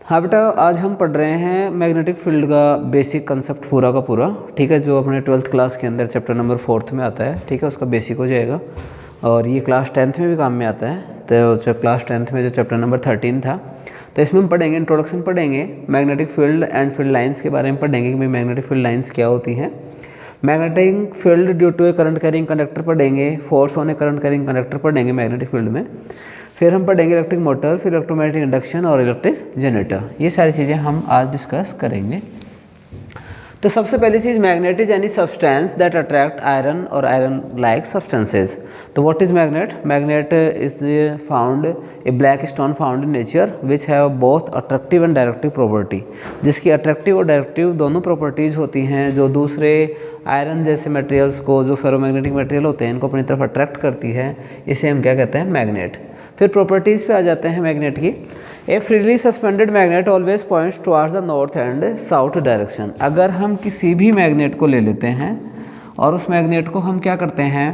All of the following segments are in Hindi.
हाँ बेटा, आज हम पढ़ रहे हैं मैग्नेटिक फील्ड का बेसिक कंसेप्ट पूरा का पूरा, ठीक है, जो अपने 12th क्लास के अंदर चैप्टर नंबर 4 में आता है, ठीक है, उसका बेसिक हो जाएगा। और ये क्लास 10th में भी काम में आता है। तो जो क्लास 10th में जो चैप्टर नंबर 13 था, तो इसमें हम पढ़ेंगे, इंट्रोडक्शन पढ़ेंगे, magnetic field and field lines के बारे में पढ़ेंगे कि भाई मैग्नेटिक फील्ड लाइन्स क्या होती हैं। Magnetic field due to a current carrying conductor पढ़ेंगे, force on a current carrying conductor पढ़ेंगे मैग्नेटिक फील्ड में। फिर हम पढ़ेंगे इलेक्ट्रिक मोटर, फिर इलेक्ट्रोमैग्नेटिक इंडक्शन और इलेक्ट्रिक जनरेटर। ये सारी चीज़ें हम आज डिस्कस करेंगे। तो सबसे पहली चीज़, magnet is any substance that attract iron और आयरन लाइक सब्सटेंसेज। तो what is magnet? Magnet is found a black stone found in nature which have both attractive and directive property, जिसकी अट्रैक्टिव और डायरेक्टिव दोनों प्रॉपर्टीज़ होती हैं, जो दूसरे आयरन जैसे मटेरियल्स को, जो फेरोमैग्नेटिक मटेरियल होते हैं, इनको अपनी तरफ अट्रैक्ट करती है। इसे हम क्या कहते हैं? मैग्नेट। फिर प्रॉपर्टीज़ पे आ जाते हैं मैग्नेट की। ए freely suspended magnet always points towards the north and south direction. अगर हम किसी भी मैग्नेट को ले लेते हैं और उस मैग्नेट को हम क्या करते हैं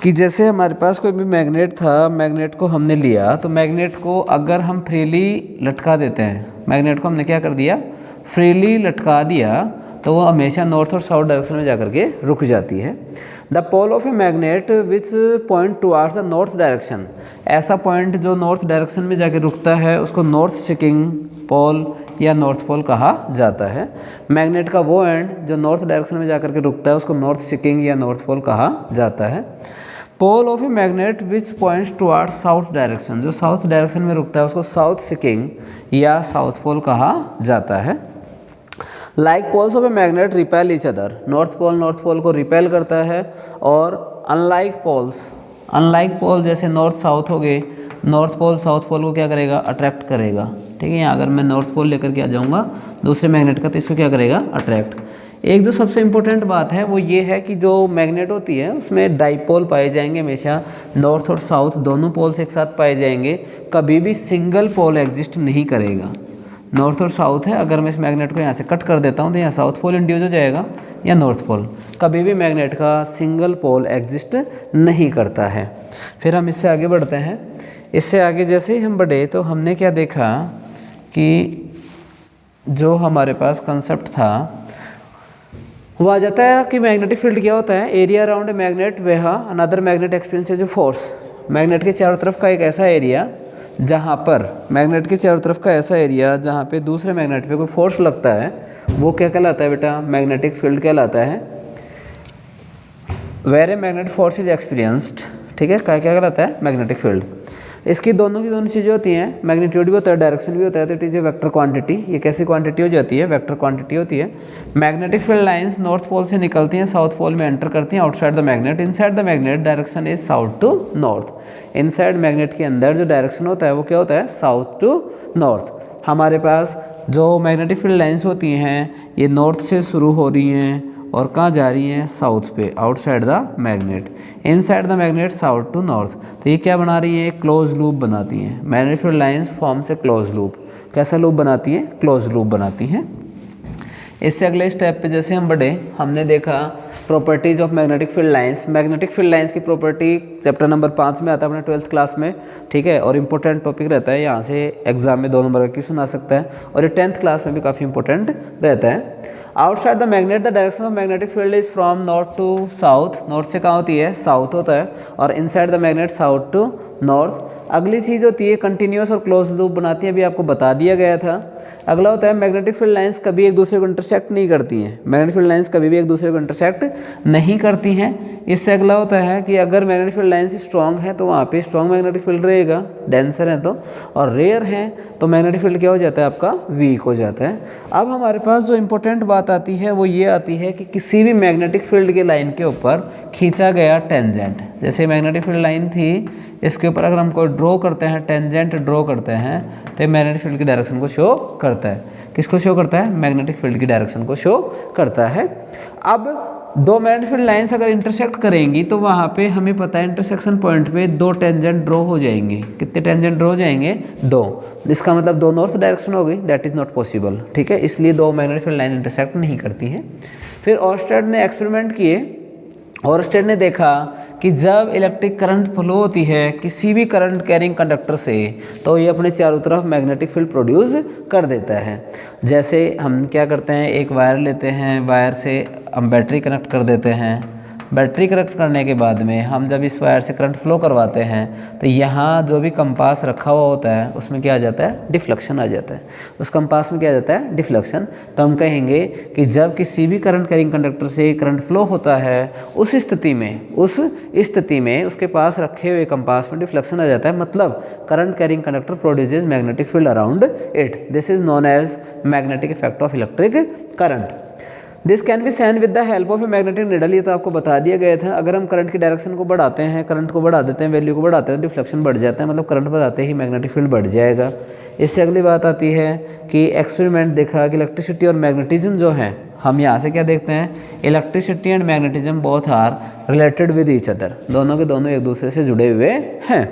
कि जैसे हमारे पास कोई भी मैग्नेट था, मैग्नेट को हमने लिया, तो मैग्नेट को अगर हम फ्रीली लटका देते हैं, मैग्नेट को हमने क्या कर दिया? फ्रीली लटका दिया, तो वो हमेशा नॉर्थ और साउथ डायरेक्शन में जाकर के रुक जाती है। The pole of a magnet which point towards the north direction, ऐसा पॉइंट जो नॉर्थ डायरेक्शन में जाके रुकता है उसको नॉर्थ सीकिंग पोल या नॉर्थ पोल कहा जाता है। मैग्नेट का वो एंड जो नॉर्थ डायरेक्शन में जाकर के रुकता है उसको नॉर्थ सीकिंग या नॉर्थ पोल कहा जाता है। Pole of a magnet which points towards south direction, जो साउथ डायरेक्शन में रुकता है उसको साउथ सीकिंग या साउथ पोल कहा जाता है। Like poles of a magnet repel each other, north pole को रिपेल करता है, और अनलाइक पोल जैसे नॉर्थ साउथ हो गए, नॉर्थ पोल साउथ पोल को क्या करेगा? अट्रैक्ट करेगा। ठीक है, यहाँ अगर मैं नॉर्थ पोल लेकर के आ जाऊँगा दूसरे मैग्नेट का, तो इसको क्या करेगा? अट्रैक्ट। एक जो सबसे इम्पोर्टेंट बात है वो ये है कि जो मैग्नेट होती है उसमें डाइपोल पाए जाएंगे, हमेशा नॉर्थ और साउथ दोनों पोल्स एक साथ पाए जाएंगे, कभी भी सिंगल पोल एग्जिस्ट नहीं करेगा। नॉर्थ और साउथ है, अगर मैं इस मैग्नेट को यहाँ से कट कर देता हूँ तो यहाँ साउथ पोल इंड्यूस हो जाएगा या नॉर्थ पोल, कभी भी मैग्नेट का सिंगल पोल एग्जिस्ट नहीं करता है। फिर हम इससे आगे बढ़ते हैं। इससे आगे जैसे ही हम बढ़े तो हमने क्या देखा कि जो हमारे पास कंसेप्ट था वो आ जाता है कि मैग्नेटिक फील्ड क्या होता है? Area around a magnet where another magnet experiences a force. Magnet के चारों तरफ का एक ऐसा एरिया जहाँ पर दूसरे मैग्नेट पे कोई फोर्स लगता है, वो क्या कहलाता है बेटा? मैग्नेटिक फील्ड कहलाता है। Where a magnet force is experienced, ठीक है, क्या कहलाता है? Magnetic field. इसकी दोनों चीज़ें होती हैं, मैग्नीट्यूड भी होता है, डायरेक्शन भी होता है, तो it is a vector quantity. ये कैसी क्वांटिटी हो जाती है? वेक्टर क्वांटिटी होती है। Magnetic field lines north pole से निकलती हैं, साउथ पोल में एंटर करती हैं outside the magnet. Inside the magnet direction is south to north. Inside magnet के अंदर जो डायरेक्शन होता है वो क्या होता है? South to north. हमारे पास जो मैग्नेटिक फील्ड लाइंस होती हैं ये नॉर्थ से शुरू हो रही हैं और कहाँ जा रही हैं? साउथ पे, outside the magnet. Inside the magnet south to north. तो ये क्या बना रही है? क्लोज लूप बनाती हैं। मैग्नेटिक फील्ड लाइंस फॉर्म से क्लोज लूप। कैसा लूप बनाती हैं? क्लोज लूप बनाती हैं। इससे अगले स्टेप पे जैसे हम बढ़े, हमने देखा properties of magnetic field lines. Magnetic field lines की प्रॉपर्टी चैप्टर नंबर 5 में आता है अपने 12th क्लास में, ठीक है, और इम्पोर्टेंट टॉपिक रहता है, यहाँ से एग्जाम में 2 नंबर का क्वेश्चन आ सकता है, और ये 10th क्लास में भी काफ़ी इंपॉर्टेंट रहता है। Outside the magnet the direction of magnetic field is from north to south. North से कहाँ होती है? साउथ होता है। और inside the magnet south to north. अगली चीज़ होती है कंटिन्यूस और क्लोज लूप बनाती है, अभी आपको बता दिया गया था। अगला होता है मैग्नेटिक फील्ड लाइंस कभी एक दूसरे को इंटरसेक्ट नहीं करती हैं। मैग्नेटिक फील्ड लाइंस कभी भी एक दूसरे को इंटरसेक्ट नहीं करती हैं। इससे अगला होता है कि अगर मैग्नेटिक फील्ड लाइंस स्ट्रॉन्ग है तो वहाँ पे स्ट्रॉन्ग मैग्नेटिक फील्ड रहेगा, डेंसर है तो, और रेयर है तो मैग्नेटिक फील्ड क्या हो जाता है? आपका वीक हो जाता है। अब हमारे पास जो इंपॉर्टेंट बात आती है वो ये आती है कि किसी भी मैग्नेटिक फील्ड के लाइन के ऊपर खींचा गया टेंजेंट, जैसे मैग्नेटिक फील्ड लाइन थी, इसके ऊपर अगर हम कोई ड्रॉ करते हैं, टेंजेंट ड्रॉ करते हैं, तो मैग्नेटिक फील्ड की डायरेक्शन को शो करता है। किसको शो करता है? मैग्नेटिक फील्ड की डायरेक्शन को शो करता है। अब दो मैग्नेटिक फील्ड लाइंस अगर इंटरसेक्ट करेंगी तो वहाँ पे हमें पता है इंटरसेक्शन पॉइंट पे 2 टेंजेंट ड्रॉ हो जाएंगे। कितने टेंजेंट ड्रॉ हो जाएंगे? 2। इसका मतलब 2 नॉर्थ डायरेक्शन हो गई, दैट इज़ नॉट पॉसिबल, ठीक है, इसलिए 2 मैग्नेटिक फील्ड लाइन इंटरसेक्ट नहीं करती हैं। फिर ऑर्स्टेड ने एक्सपेरिमेंट किए, ऑर्स्टेड ने देखा कि जब इलेक्ट्रिक करंट फ्लो होती है किसी भी करंट कैरिंग कंडक्टर से तो ये अपने चारों तरफ मैग्नेटिक फील्ड प्रोड्यूस कर देता है। जैसे हम क्या करते हैं, एक वायर लेते हैं, वायर से हम बैटरी कनेक्ट कर देते हैं। बैटरी कनेक्ट करने के बाद में हम जब इस वायर से करंट फ्लो करवाते हैं तो यहाँ जो भी कंपास रखा हुआ होता है उसमें क्या आ जाता है, डिफ्लेक्शन आ जाता है। उस कंपास में क्या आ जाता है, डिफ्लेक्शन। तो हम कहेंगे कि जब किसी भी करंट कैरिंग कंडक्टर से करंट फ्लो होता है उस स्थिति में उसके पास रखे हुए कंपास में डिफ्लेक्शन आ जाता है, मतलब current carrying conductor produces magnetic field around it. This is known as magnetic effect of electric current. This can be seen with the help of a magnetic needle. ये तो आपको बता दिया गया था। अगर हम करंट की डायरेक्शन को बढ़ाते हैं, करंट को बढ़ा देते हैं, वैल्यू को बढ़ाते हैं, डिफ्लेक्शन बढ़ जाता है, मतलब करंट बढ़ाते ही मैग्नेटिक फील्ड बढ़ जाएगा। इससे अगली बात आती है कि एक्सपेरिमेंट देखा कि इलेक्ट्रिसिटी और मैग्नेटिज्म जो है, हम यहाँ से क्या देखते हैं, electricity and magnetism both are related with each other, दोनों के दोनों एक दूसरे से जुड़े हुए हैं।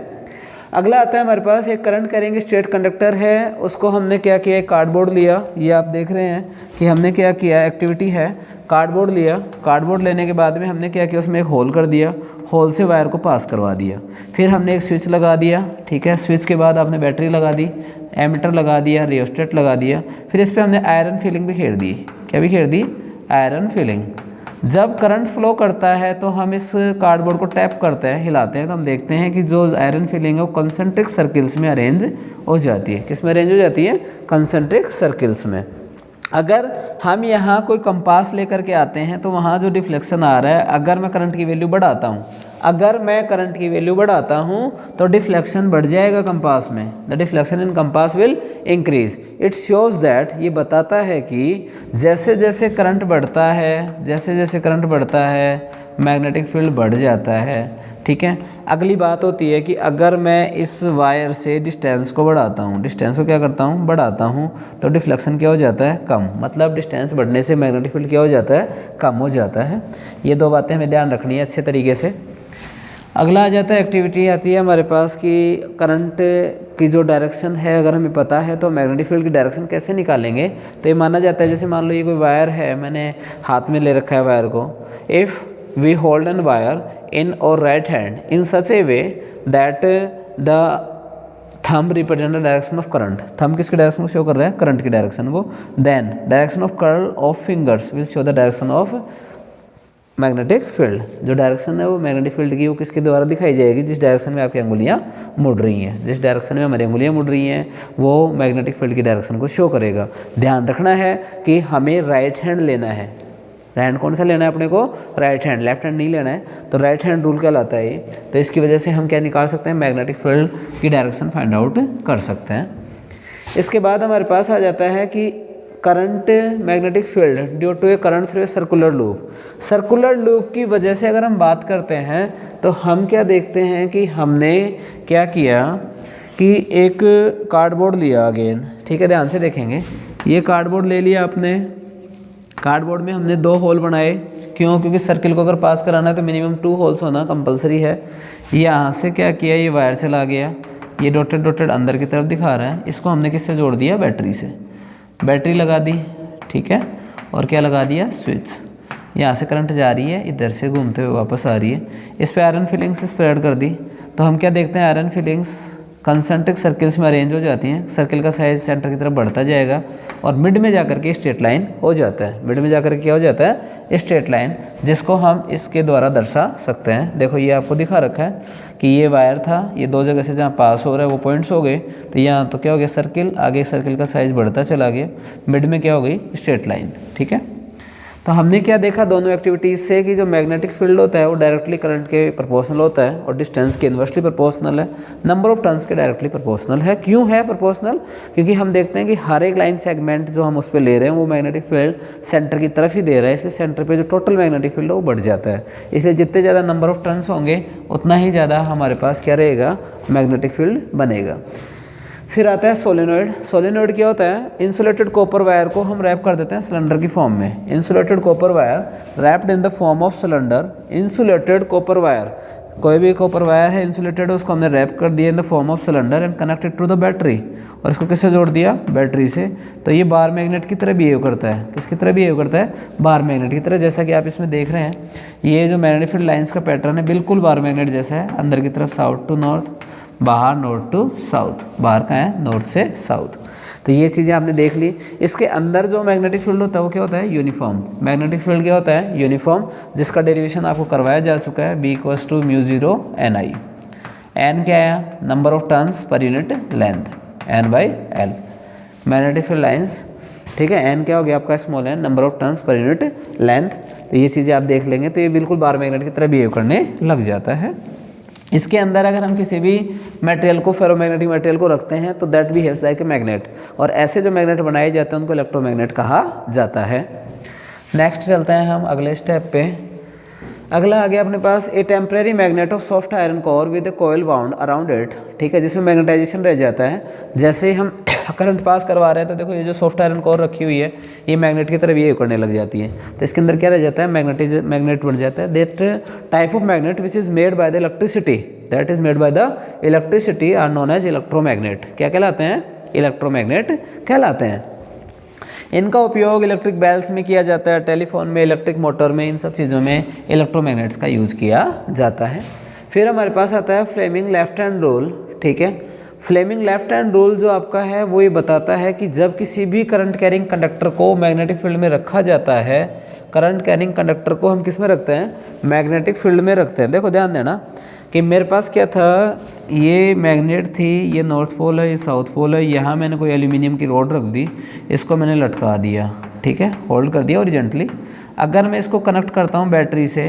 अगला आता है हमारे पास एक करंट कैरिंग स्ट्रेट कंडक्टर है, उसको हमने क्या किया, एक कार्डबोर्ड लिया। ये आप देख रहे हैं कि हमने क्या किया, एक्टिविटी है, कार्डबोर्ड लिया। कार्डबोर्ड लेने के बाद में हमने क्या किया, उसमें एक होल कर दिया, होल से वायर को पास करवा दिया। फिर हमने एक स्विच लगा दिया, ठीक है। स्विच के बाद आपने बैटरी लगा दी, एमीटर लगा दिया, रियोस्टेट लगा दिया। फिर इस पर हमने आयरन फिलिंग भी खेड़ दी। क्या भी खेड़ दी, आयरन फिलिंग। जब करंट फ्लो करता है तो हम इस कार्डबोर्ड को टैप करते हैं, हिलाते हैं, तो हम देखते हैं कि जो आयरन फिलिंग है वो कंसेंट्रिक सर्किल्स में अरेंज हो जाती है। किस में अरेंज हो जाती है, कंसेंट्रिक सर्किल्स में। अगर हम यहाँ कोई कंपास लेकर के आते हैं तो वहाँ जो डिफ्लेक्शन आ रहा है, अगर मैं करंट की वैल्यू बढ़ाता हूँ तो डिफ्लेक्शन बढ़ जाएगा कंपास में। The deflection in compass will increase. It shows that, ये बताता है कि जैसे जैसे करंट बढ़ता है मैग्नेटिक फील्ड बढ़ जाता है, ठीक है। अगली बात होती है कि अगर मैं इस वायर से डिस्टेंस को बढ़ाता हूँ, डिस्टेंस को क्या करता हूँ, बढ़ाता हूँ, तो डिफ्लेक्शन क्या हो जाता है, कम। मतलब डिस्टेंस बढ़ने से मैग्नेटिक फील्ड क्या हो जाता है, कम हो जाता है। ये दो बातें हमें ध्यान रखनी है अच्छे तरीके से। अगला आ जाता है, एक्टिविटी आती है हमारे पास कि करंट की जो डायरेक्शन है अगर हमें पता है तो मैग्नेटिक फील्ड की डायरेक्शन कैसे निकालेंगे। तो ये माना जाता है, जैसे मान लो ये कोई वायर है, मैंने हाथ में ले रखा है वायर को। If we hold an wire in our right hand in such a way that the thumb represent the direction of current। thumb किसकी डायरेक्शन को शो कर रहा है, करंट की डायरेक्शन को। then direction of curl of fingers will show the direction of magnetic field. जो डायरेक्शन है वो मैग्नेटिक फील्ड की वो किसके द्वारा दिखाई जाएगी, जिस डायरेक्शन में आपकी अंगुलियां मुड़ रही हैं। जिस डायरेक्शन में हमारी अंगुलियां मुड़ रही हैं वो मैग्नेटिक फील्ड की डायरेक्शन को शो करेगा। ध्यान रखना है कि हमें राइट हैंड लेना है। हैंड कौन सा लेना है अपने को, राइट हैंड, लेफ्ट हैंड नहीं लेना है। तो राइट हैंड रूल कहलाता है ये। तो इसकी वजह से हम क्या निकाल सकते हैं, मैग्नेटिक फील्ड की डायरेक्शन फाइंड आउट कर सकते हैं। इसके बाद हमारे पास आ जाता है कि current magnetic field due to a current through a circular loop. Circular loop की वजह से अगर हम बात करते हैं तो हम क्या देखते हैं कि हमने क्या किया कि एक कार्डबोर्ड लिया अगेन, ठीक है, ध्यान से देखेंगे। ये कार्डबोर्ड ले लिया आपने, कार्डबोर्ड में हमने 2 होल बनाए। क्यों, क्योंकि सर्किल को अगर पास कराना है तो मिनिमम 2 होल्स होना कंपलसरी है। यहाँ से क्या किया, ये वायर चला गया, ये डॉटेड अंदर की तरफ दिखा रहा है। इसको हमने किससे जोड़ दिया, बैटरी से। बैटरी लगा दी, ठीक है, और क्या लगा दिया, स्विच। यहाँ से करंट जा रही है, इधर से घूमते हुए वापस आ रही है। इस पर आयरन फिलिंग्स स्प्रेड कर दी। तो हम क्या देखते हैं, आयरन फिलिंग्स कंसेंट्रिक सर्किल्स में अरेंज हो जाती हैं। सर्किल का साइज सेंटर की तरफ बढ़ता जाएगा और मिड में जाकर के स्ट्रेट लाइन हो जाता है। मिड में जाकर के क्या हो जाता है, स्ट्रेट लाइन, जिसको हम इसके द्वारा दर्शा सकते हैं। देखो ये आपको दिखा रखा है कि ये वायर था, ये 2 जगह से जहाँ पास हो रहा है वो पॉइंट्स हो गए। तो यहाँ तो क्या हो गया, सर्किल, आगे सर्किल का साइज बढ़ता चला गया, मिड में क्या हो गई, स्ट्रेट लाइन, ठीक है। तो हमने क्या देखा दोनों एक्टिविटीज़ से कि जो मैग्नेटिक फील्ड होता है वो डायरेक्टली करंट के प्रोपोर्शनल होता है और डिस्टेंस के इन्वर्सली प्रोपोर्शनल है, नंबर ऑफ टर्न्स के डायरेक्टली प्रोपोर्शनल है। क्यों है प्रोपोर्शनल, क्योंकि हम देखते हैं कि हर एक लाइन सेगमेंट जो हम उस पर ले रहे हैं वो मैग्नेटिक फील्ड सेंटर की तरफ ही दे रहा है, इसलिए सेंटर पे जो टोटल मैग्नेटिक फील्ड है वो बढ़ जाता है। इसलिए जितने ज़्यादा नंबर ऑफ टर्न्स होंगे उतना ही ज़्यादा हमारे पास क्या रहेगा, मैग्नेटिक फील्ड बनेगा। फिर आता है सोलेनॉइड। सोलेनॉइड क्या होता है, इंसुलेटेड कॉपर वायर को हम रैप कर देते हैं सिलेंडर की फॉर्म में। Insulated copper wire wrapped in the form of cylinder. Insulated copper wire कोई भी कॉपर वायर है इंसुलेटेड, उसको हमने रैप कर दिया in the form of cylinder and connected to the battery, और इसको किससे जोड़ दिया, बैटरी से। तो ये बार मैग्नेट की तरह बिहेव करता है, किसकी तरह बिहेव करता है, बार मैग्नेट की तरह। जैसा कि आप इसमें देख रहे हैं, ये जो मैग्नेटिक फील्ड लाइंस का पैटर्न है बिल्कुल बार मैग्नेट जैसा है, अंदर की तरफ साउथ टू नॉर्थ, बाहर नॉर्थ टू साउथ, बाहर का है नॉर्थ से साउथ। तो ये चीज़ें आपने देख ली। इसके अंदर जो मैग्नेटिक फील्ड होता है वो क्या होता है, यूनिफॉर्म। मैग्नेटिक फील्ड क्या होता है, यूनिफॉर्म, जिसका डेरिवेशन आपको करवाया जा चुका है, B = μ0 Ni। N क्या है, number of turns per unit length, N/L magnetic field lines, ठीक है। N क्या हो गया आपका, small n, number of turns per unit length. तो ये चीज़ें आप देख लेंगे तो ये बिल्कुल बार मैग्नेट की तरह बिहेव करने लग जाता है। इसके अंदर अगर हम किसी भी मटेरियल को, फेरोमैग्नेटिक मटेरियल को रखते हैं तो that behaves like a magnet, और ऐसे जो मैग्नेट बनाए जाते हैं उनको इलेक्ट्रोमैग्नेट कहा जाता है। नेक्स्ट चलते हैं हम अगले स्टेप पे। अगला आ गया अपने पास a temporary magnet of soft iron core with a coil bound around it, ठीक है, जिसमें मैग्नेटाइजेशन रह जाता है। जैसे ही हम करंट पास करवा रहे हैं तो देखो ये जो सॉफ्ट आयरन कोर रखी हुई है ये मैग्नेट की तरह बिहेव करने लग जाती है, तो इसके अंदर क्या रह जाता है, मैग्नेट बन जाता है। That type of magnet which is made by the electricity, that is made by the electricity are known as electromagnet. क्या कहलाते हैं, इलेक्ट्रोमैग्नेट कहलाते हैं। इनका उपयोग इलेक्ट्रिक बेल्स में किया जाता है, टेलीफोन में, इलेक्ट्रिक मोटर में, इन सब चीज़ों में इलेक्ट्रोमैग्नेट्स का यूज़ किया जाता है। फिर हमारे पास आता है फ्लेमिंग लेफ्ट हैंड रूल, ठीक है। फ्लेमिंग लेफ्ट हैंड रूल जो आपका है वो ये बताता है कि जब किसी भी करंट कैरिंग कंडक्टर को मैग्नेटिक फील्ड में रखा जाता है, करंट कैरिंग कंडक्टर को हम किस में रखते हैं, मैग्नेटिक फील्ड में रखते हैं। देखो ध्यान देना कि मेरे पास क्या था, ये मैग्नेट थी, ये नॉर्थ पोल है, ये साउथ पोल है, यहाँ मैंने कोई एल्यूमिनियम की रॉड रख दी, इसको मैंने लटका दिया, ठीक है, होल्ड कर दिया ओरिजेंटली। अगर मैं इसको कनेक्ट करता हूँ बैटरी से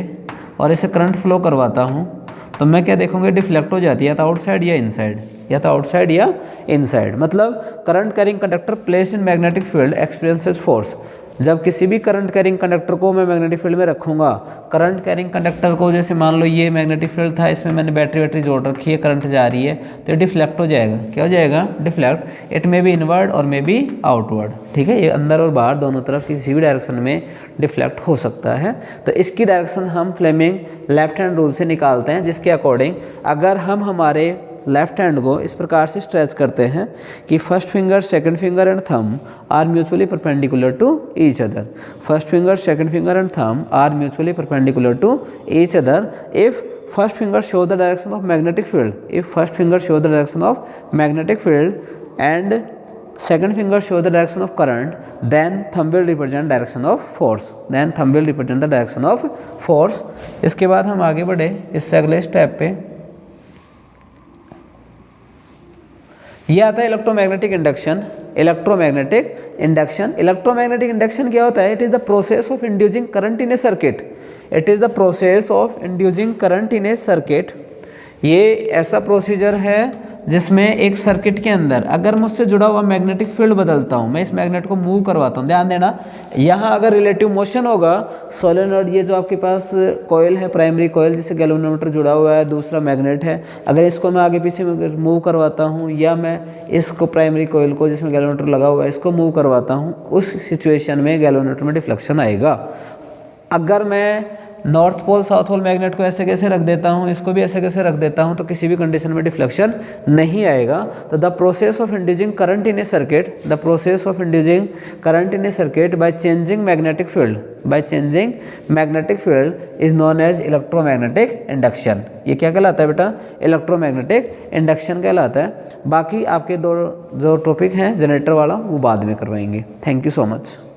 और इसे करंट फ्लो करवाता हूँ तो मैं क्या देखूँगा, डिफ्लेक्ट हो जाती है, या तो आउटसाइड या इनसाइड, या तो आउटसाइड या इनसाइड। मतलब current carrying conductor place in magnetic field experiences force. जब किसी भी करंट कैरिंग कंडक्टर को मैं मैग्नेटिक फील्ड में रखूँगा, करंट कैरिंग कंडक्टर को, जैसे मान लो ये मैग्नेटिक फील्ड था, इसमें मैंने बैटरी जोड़ रखी है, करंट जा रही है, तो ये डिफ्लेक्ट हो जाएगा। क्या हो जाएगा, deflect. It may be inward और मे बी आउटवर्ड, ठीक है, ये अंदर और बाहर दोनों तरफ किसी भी डायरेक्शन में डिफ्लेक्ट हो सकता है। तो इसकी डायरेक्शन हम फ्लेमिंग लेफ्ट हैंड रूल से निकालते हैं, जिसके अकॉर्डिंग अगर हम हमारे लेफ्ट हैंड को इस प्रकार से स्ट्रेच करते हैं कि first finger, second finger and thumb are mutually perpendicular to each other. First finger, second finger and thumb are mutually perpendicular to each other if first finger show the direction of magnetic field, if first finger show the direction of magnetic field and second finger show the direction of current, then thumb will represent direction of force, then thumb will represent the direction of force। इसके बाद हम आगे बढ़े इससे अगले स्टेप पे। यह आता है electromagnetic induction. Electromagnetic induction, electromagnetic induction क्या होता है, it is the process of inducing current in a circuit, it is the process of inducing current in a circuit. ये ऐसा प्रोसीजर है जिसमें एक सर्किट के अंदर अगर मुझसे जुड़ा हुआ मैग्नेटिक फील्ड बदलता हूँ, मैं इस मैग्नेट को मूव करवाता हूँ, ध्यान देना यहाँ अगर रिलेटिव मोशन होगा, सोलेनॉइड, ये जो आपके पास कॉइल है, प्राइमरी कॉइल जिससे गैल्वेनोमीटर जुड़ा हुआ है, दूसरा मैग्नेट है, अगर इसको मैं आगे पीछे मूव करवाता हूँ या मैं इसको प्राइमरी कॉइल को जिसमें गैल्वेनोमीटर लगा हुआ है इसको मूव करवाता हूँ, उस सिचुएशन में गैल्वेनोमीटर में डिफ्लेक्शन आएगा। अगर मैं north pole south pole magnet को ऐसे कैसे रख देता हूँ, इसको भी ऐसे कैसे रख देता हूँ, तो किसी भी कंडीशन में डिफ्लेक्शन नहीं आएगा। तो the process of inducing current in a circuit, the process of inducing current in a circuit by changing magnetic field, by changing magnetic field is known as electromagnetic induction. ये क्या कहलाता है बेटा, इलेक्ट्रोमैग्नेटिक इंडक्शन कहलाता है। बाकी आपके दो जो टॉपिक हैं जनरेटर वाला वो बाद में करवाएंगे। Thank you so much.